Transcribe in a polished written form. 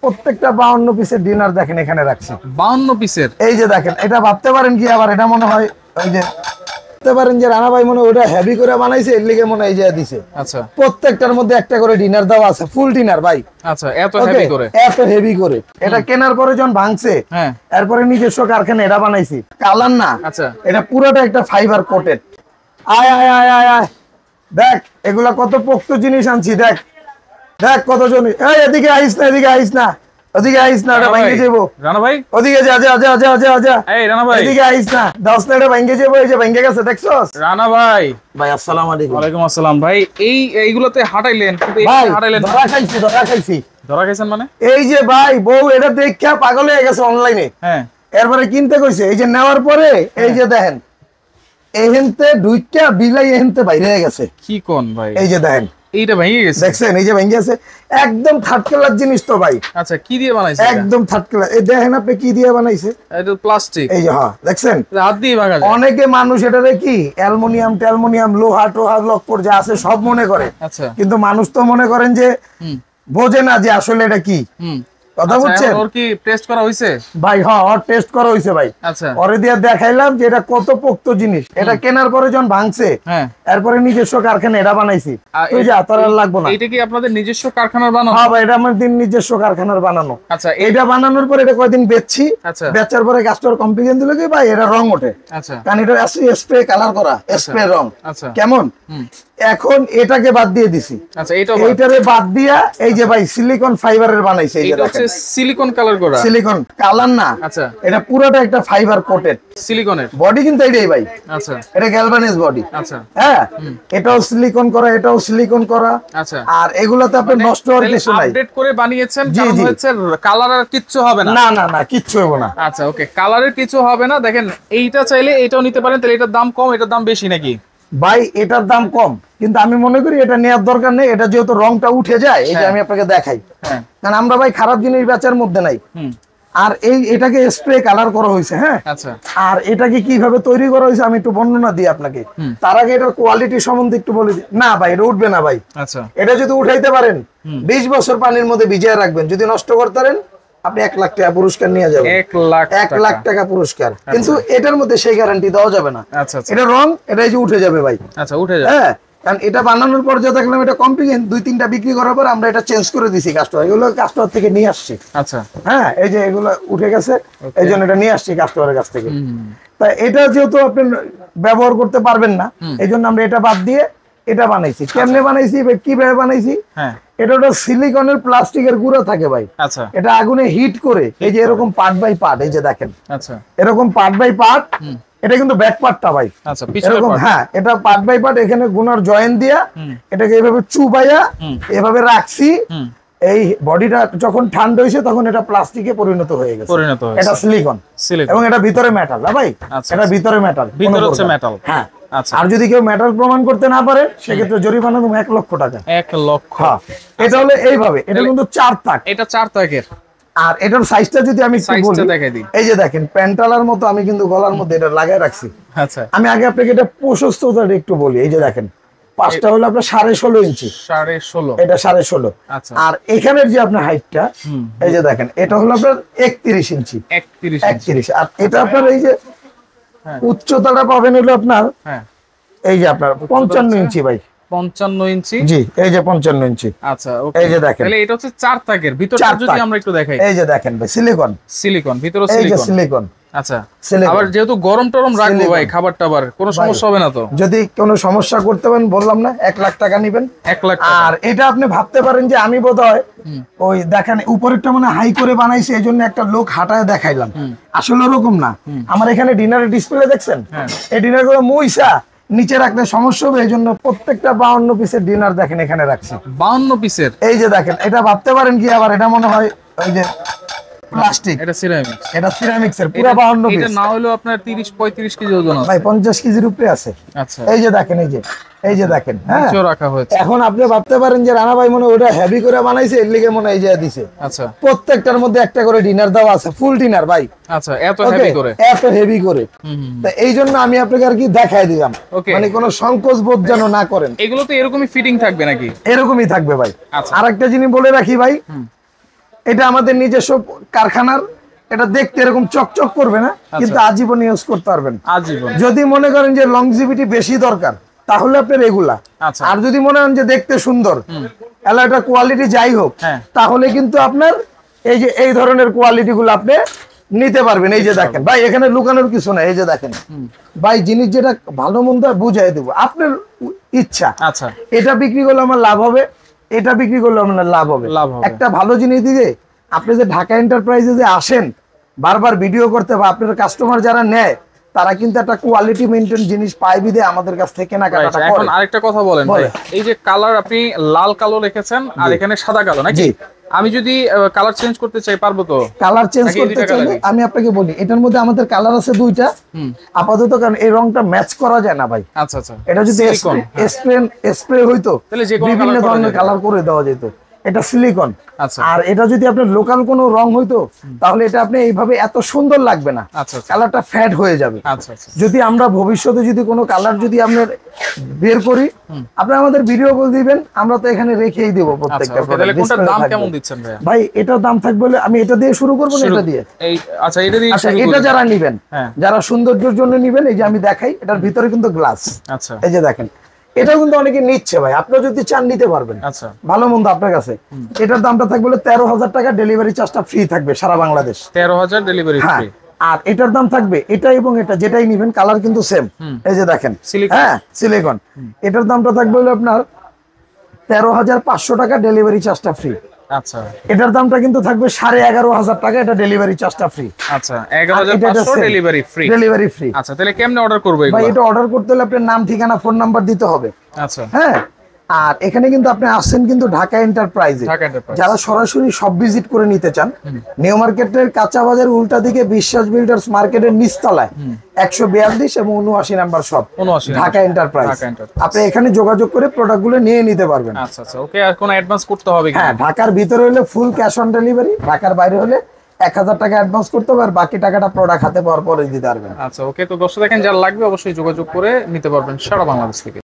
প্রত্যেকটা 52 পিসের ডিনার দেখেন এখানে রাখছি। 52 পিসের, এই যে দেখেন, এটা ভাবতে পারেন কি আবার এটা মনে হয় ওই যে ভাবতে পারেন যে রানা ভাই মনে হয় ওটা হেভি করে বানাইছে, এর লিগে মনে হয় এই যে দিছে। আচ্ছা, প্রত্যেকটার মধ্যে একটা করে ডিনার দেওয়া আছে, ফুল ডিনার ভাই। আচ্ছা, এত হেভি করে, এত হেভি করে। এটা কেনার পরে যখন ভাঙছে, হ্যাঁ, এরপরে নিজস্ব কারখানা এটা বানাইছি। কালার না, আচ্ছা, এটা পুরোটা একটা ফাইবার কোটেড। আয় আয় আয় আয় আয়, দেখ এগুলা কত পোক্ত জিনিস আনছি, দেখ দেখ কতজন। এই এদিকে আইস না, এদিকে আইস না, ওদিকে আইস না, ওটা ভাঙে যাবো। রানা ভাই ওদিকে যা যা যা যা যা যা। এই রানা ভাই, এদিকে আইস না, দাস না, এটা ভাঙে যাবো। এই যে ভাঙে গেছে, দেখছস? রানা ভাই, ভাই আসসালামু আলাইকুম। ওয়ালাইকুম আসসালাম ভাই। এইগুলোতে হাঁটাইলেন, কিন্তু ভাই হাঁটাইলেন ধরা খাইছি, ধরা খাইছি। ধরা খাইছেন মানে? এই যে ভাই বউ এটা দেখা পাগল হয়ে গেছে অনলাইনে। হ্যাঁ, এরপরে কিনতে কইছে, এই যে নেওয়ার পরে এই যে দেখেন এহেনতে দুইটা বিলাই এহেনতে বাইরে হয়ে গেছে। কি কোন ভাই? এই যে দেখেন, এইটা ভেঙে গেছে, দেখছেন? এই যে ভেঙে গেছে, একদম থার্ড ক্লাস জিনিস তো ভাই। আচ্ছা, কি দিয়ে বানাইছে? একদম থার্ড ক্লাস। এই দেখেন আপনি কি দিয়ে বানাইছে? এটা প্লাস্টিক। এই যে হ্যাঁ, দেখছেন? হাত দিয়ে ভাঙা যায়। অনেকে মানুষ এটারে কি অ্যালুমিনিয়াম টেলুমিনিয়াম লোহা টোহা লক্কর যা আছে সব মনে করে। আচ্ছা, কিন্তু মানুষ তো মনে করেন যে বোঝে না যে আসলে এটা কি। কথা বুঝছেন? ওর কি টেস্ট করা হইছে ভাই? হ্যাঁ, ওর টেস্ট করা হইছে ভাই। আচ্ছা, ওরে দিয়ে দেখাইলাম যে এটা কত পোক্ত জিনিস। এটা কেনার পরে যখন ভাঙছে, হ্যাঁ, এরপরে নিজস্ব কারখানা এটা বানাইছি। তুই যা, তোর আর লাগবো না। এটা কি আপনাদের নিজস্ব কারখানার বানানো? হ্যাঁ ভাই, এটা আমাদের নিজস্ব কারখানার বানানো। আচ্ছা, এটা বানানোর পরে এটা কয়দিন বেচছি। আচ্ছা, বেচার পরে কাস্টমার কমপ্লেইন দিল কি ভাই এটা রং ওঠে। আচ্ছা, কারণ এটা স্প্রে কালার করা, স্প্রে রং। আচ্ছা, কেমন? এখন এটাকে বাদ দিয়ে দিছি। আচ্ছা, এইটারে বাদ দিয়া এই যে ভাই সিলিকন ফাইবারের বানাইছে। এই যে এটা হচ্ছে সিলিকন কালার করা। সিলিকন কালার না, আচ্ছা, এটা পুরোটা একটা ফাইবার কোটেড সিলিকনের বডি কিন্তু এটাই ভাই। আচ্ছা, এটা গ্যালভানাইজ বডি। আচ্ছা, হ্যাঁ, এটাও সিলিকন করা, এটাও সিলিকন করা। আচ্ছা, আর এগুলাতে আপনি নষ্ট হওয়ার কিছু নাই। আপডেট করে বানিয়েছেন, কারণ হচ্ছে কালার আর কিচ্ছু হবে না। না না না, কিচ্ছু হবে না। আচ্ছা, ওকে, কালারের কিছু হবে না। দেখেন, এইটা চাইলে এটাও নিতে পারেন। তাহলে এটার দাম কম, এটার দাম বেশি নাকি? ভাই এটার দাম কম, কিন্তু আমি মনে করি এটা নেওয়ার দরকার নেই। এটা যেহেতু রংটা উঠে যায়, এই যে আমি আপনাকে দেখাই। কারণ আমরা ভাই খারাপ জিনিস বেচার মধ্যে নাই। আর এটাকে স্প্রে কালার করা হয়েছে। হ্যাঁ, আচ্ছা, আর এটাকে কিভাবে তৈরি করা হয়েছে আমি একটু বর্ণনা দিই আপনাকে। তার আগে এটার কোয়ালিটি সম্বন্ধে একটু বলে দিই। না ভাই, এটা উঠবে না ভাই। আচ্ছা, এটা যদি উঠাইতে পারেন 20 বছর পানির মধ্যে ভিজিয়ে রাখবেন, যদি নষ্ট করতে পারেন আপনি 1 লাখ টাকা পুরস্কার নিয়ে যাবেন। 1 লাখ টাকা পুরস্কার। কিন্তু এটার মধ্যে সেই গ্যারান্টি দেওয়া যাবে না। আচ্ছা, এটা রং, এটা যে উঠে যাবে ভাই। আচ্ছা, উঠে যাবে। হ্যাঁ, কারণ এটা বানানোর পর যা দেখলাম এটা কমপ্লিকেশন 2-3টা বিক্রি করার পর আমরা এটা চেঞ্জ করে দিছি কাস্টমার। এগুলো কাস্টমার থেকে নিয়ে আসছি। আচ্ছা, হ্যাঁ, এই যে এগুলো উঠে গেছে, এই জন্য এটা নিয়ে আসছি কাস্টমারের কাছ থেকে। তাই এটা যেহেতু আপনি ব্যবহার করতে পারবেন না, এই জন্য আমরা এটা বাদ দিয়ে এটা বানাইছি। কেমনে বানাইছি, কিভাবে বানাইছি? হ্যাঁ, এটা ওটা সিলিকনের প্লাস্টিকের গুঁড়ো থাকে ভাই। আচ্ছা, এটা আগুনে হিট করে এই যে এরকম পার্ট বাই পার্ট, এই যে দেখেন আচ্ছা, এরকম পার্ট বাই পার্ট। এটা কিন্তু ব্যাক পার্টটা ভাই। আচ্ছা, এরকম। হ্যাঁ, এটা পার্ট বাই পার্ট। এখানে গুনার জয়েন্ট দিয়া এটাকে এইভাবে চুবাইয়া এভাবে রাখছি। এই বডিটা যখন ঠান্ডা হয়েছে তখন এটা প্লাস্টিকে পরিণত হয়ে গেছে। এটা সিলিকন, এবং এটা ভিতরে মেটাল। না ভাই, এটা ভিতরে মেটাল, ভিতরে হচ্ছে মেটাল। হ্যাঁ, আচ্ছা, আর যদি কেউ মেটাল প্রমাণ করতে না পারে সেক্ষেত্রে জরিমানা 1 লক্ষ টাকা। 1 লক্ষ। এটা হলো এইভাবে। এটা কিন্তু 4 তাক। এটা 4 তাকের। আর এটার সাইজটা যদি আমি একটু বলি, দেখাই দিই। এই যে দেখেন প্যান্টালার মতো আমি কিন্তু গলার মধ্যে এটা লাগাই রাখছি। আচ্ছা, আমি আগে আপনাকে এটা প্রশস্ততাটা একটু বলি। এই যে দেখেন, পাঁচটা হলো আপনার 16.5 ইঞ্চি। 16.5, এটা 16.5। আচ্ছা, আর এখানের যে আপনার হাইটটা, এই যে দেখেন এটা হলো আপনার 31 ইঞ্চি। 31। আর এটা আপনার এই যে উচ্চতাটা পাবেন হলো আপনার, এই যে আপনার 55 ইঞ্চি ভাই। 55 ইঞ্চি। জি, এই যে 55 ইঞ্চি। আচ্ছা, ওকে। এই যে দেখেন, তাহলে এটা হচ্ছে 4 তাকের। ভিতরটা যদি আমরা একটু দেখাই, এই যে দেখেন ভাই, সিলিকন, ভিতরে এই যে সিলিকন। আচ্ছা, আবার যেহেতু গরম টরম রাখবো ভাই, খাবার টাবার কোনো সমস্যা হবে না তো? যদি কোনো সমস্যা করতে পারেন, বললাম না 1 লাখ টাকা নেবেন। 1 লাখ। আর এটা আপনি ভাবতে পারেন যে আমি বোধহয় ওই দেখেন উপরেরটা মানে হাই করে বানাইছি, এই জন্য একটা লোক হাঁটায় দেখাইলাম। আসলে ওরকম না। আমার এখানে ডিনারের ডিসপ্লে দেখছেন, এই ডিনার গুলো মুইসা নিচে রাখলে সমস্যা হবে, এই জন্য প্রত্যেকটা 52 পিসের ডিনার দেখেন এখানে রাখছি। 52 পিসের। এই যে দেখেন, এটা ভাবতে পারেন কি আবার এটা মনে হয় ওই যে প্লাস্টিক। এটা সিরামিক্স। এটা সিরামিক্সের পুরো 52 পিস। এটা না হলো আপনার 30-35 কেজি ওজন আছে ভাই, 50 কেজির উপরে আছে। আচ্ছা, এই যে দেখেন, এই যে দেখেন। হ্যাঁ, নিচেও রাখা হয়েছে। এখন আপনি ভাবতে পারেন যে রানা ভাই মনে ওটা হেভি করে বানাইছে, এর লিগে মনে এই যে দিছে। আচ্ছা, প্রত্যেকটার মধ্যে একটা করে ডিনার দেওয়া আছে, ফুল ডিনার ভাই। আচ্ছা, এত হেভি করে, এত হেভি করে। তো এই জন্য আমি আপনাকে আর কি দেখাই দিলাম, মানে কোনো সংকোচ বোধ যেন না করেন। এগুলো তো এরকমই ফিটিং থাকবে নাকি? এরকমই থাকবে ভাই। আচ্ছা, আরেকটা জিনিস বলে রাখি ভাই, এটা আমাদের নিজস্ব কারখানার, এটা দেখতে এরকম চকচক করবে না, কিন্তু আজীবন ইউজ করতে পারবেন। আজীবন। যদি মনে করেন যে লংজিভিটি বেশি দরকার তাহলে আপনার এগুলা, আচ্ছা। আর যদি মনে করেন যে দেখতে সুন্দর, এটা কোয়ালিটি যাই হোক, হ্যাঁ। তাহলে কিন্তু আপনার এই যে এই ধরনের কোয়ালিটি গুলো আপনি নিতে পারবেন। এই যে দেখেন ভাই, এখানে লুকানোর কিছু নাই। এই যে দেখেন ভাই, জিনিস যেটা ভালো মন্দ বুঝাই দেবো, আপনার ইচ্ছা। আচ্ছা। এটা বিক্রি করলে আমার লাভ হবে, এটা বিক্রি করলে আমার লাভ হবে। লাভ হবে। একটা ভালো জিনিস দিয়ে আপনি যে ঢাকা এন্টারপ্রাইজে যে আসেন বারবার ভিডিও করতে, বা আপনার কাস্টমার যারা নেয় তারা কিন্তু একটা কোয়ালিটি মেইনটেইন জিনিস পায় বিদে আমাদের কাছ থেকে কেনাকাটা করে। এখন আরেকটা কথা বলেন ভাই, এই যে কালার আপনি লাল কালো রেখেছেন আর এখানে সাদা কালো নাকি? আমি যদি কালার চেঞ্জ করতে চাই পারবো তো? কালার চেঞ্জ করতে চাইলে আমি আপনাকে বলি, এটার মধ্যে আমাদের কালার আছে দুইটা আপাতত, কারণ এই রংটা ম্যাচ করা যায় না ভাই। আচ্ছা আচ্ছা। এটা যদি স্প্রে হইতো তাহলে যে কোনো বিভিন্ন ধরনের কালার করে দেওয়া যেত। এটা সিলিকন। আচ্ছা। আর এটা যদি আপনার লোকাল কোনো রং হইতো তাহলে এটা আপনি এইভাবে এত সুন্দর লাগবে না, আচ্ছা। কালারটা ফ্যাড হয়ে যাবে। আচ্ছা আচ্ছা। যদি আমরা ভবিষ্যতে যদি কোনো কালার যদি আপনার বের করি, আপনি আমাদের ভিডিও কল দিবেন, আমরা তো এখানে রেখেই দেব প্রত্যেকটা। তাহলে কোনটার দাম কেমন দিচ্ছেন ভাই? ভাই এটার দাম থাকবে বলে আমি এটা দিয়ে শুরু করব না, এটা দিয়ে। এই আচ্ছা, এটা দিয়ে আচ্ছা, শুরু এটা করি। যারা নেবেন, হ্যাঁ। যারা সৌন্দর্যের জন্য নেবেন, এই যে আমি দেখাই, এটার ভিতরে কিন্তু গ্লাস। আচ্ছা। এই যে দেখেন, এটা কিন্তু অনেকে নিচ্ছে ভাই, আপনি যদি চান নিতে পারবেন। আচ্ছা। ভালো মন্দ আপনার কাছে। এটার দামটা থাকবে 13,000 টাকা, ডেলিভারি চার্জটা ফ্রি থাকবে সারা বাংলাদেশ। 13,000 ডেলিভারি হ্যাঁ। ফ্রি। আর এটার দাম থাকবে, এটা এবং এটা যেটাই নিবেন কালার কিন্তু সেম। এই যে দেখেন, হ্যাঁ সিলিকন। এটার দামটা থাকবে হলো আপনার 13,500 টাকা, ডেলিভারি চার্জটা ফ্রি। আচ্ছা। এটার দামটা কিন্তু থাকবে 11,500 টাকা, এটা ডেলিভারি চার্জটা ফ্রি। আচ্ছা, 11,500 ডেলিভারি ফ্রি। Delivery free. আচ্ছা, তাহলে কেমনে অর্ডার করব ভাই এগুলো? এটা অর্ডার করতে হলে আপনার নাম, ঠিকানা, ফোন নাম্বার দিতে হবে। আচ্ছা। হ্যাঁ। আর এখানে কিন্তু আপনি আসছেন কিন্তু ঢাকা এন্টারপ্রাইজে। ঢাকা এন্টারপ্রাইজ। যারা সরাসরি সব ভিজিট করে নিতে চান, নিউ মার্কেটের কাঁচা বাজার উল্টা দিকে বিশ্বাস বিল্ডার্স মার্কেটের নিচতলায় 142 এবং 79 number shop, 79 Dhaka enterprise. Dhaka enterprise. আপনি এখানে যোগাযোগ করে প্রোডাক্টগুলো নিয়ে নিতে পারবেন। আচ্ছা আচ্ছা, ওকে। আর কোনো অ্যাডভান্স করতে হবে কি? হ্যাঁ, ঢাকার ভিতরে হলে ফুল ক্যাশ অন ডেলিভারি, ঢাকার বাইরে হলে 1,000 টাকা অ্যাডভান্স করতে হবে, আর বাকি টাকাটা প্রোডাক্ট হাতে পাওয়ার পরে দিতে পারবেন। আচ্ছা, ওকে। তো দর্শক দেখেন, যার লাগবে অবশ্যই যোগাযোগ করে নিতে পারবেন সারা বাংলাদেশ থেকে।